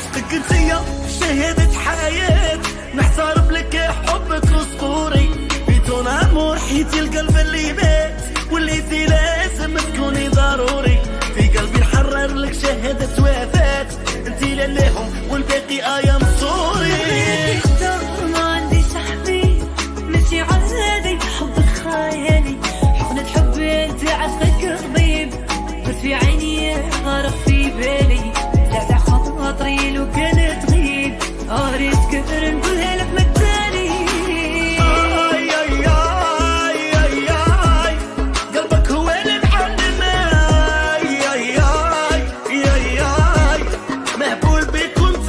عشقك انتيا شهادة حياة، نحتار بلك حبك اسطوري، في طون امور حيتي القلب اللي مات، وليتي لازم تكوني ضروري، في قلبي نحرر لك شهادة وفاة، انتي لهم والباقي ايام صوري. ما عندي صاحبي ماشي عادي، حبك خيالي، حقنة حبي انت عشقك طبيب، بس في عيني غارق في بالي، زعزع خاطري لو كانت تغيب، اريد كثر نقولها لك متالي. اي اي اي اي اي قلبك هو اللي معلم، اي اي اي اي اي مهبول بيك وانت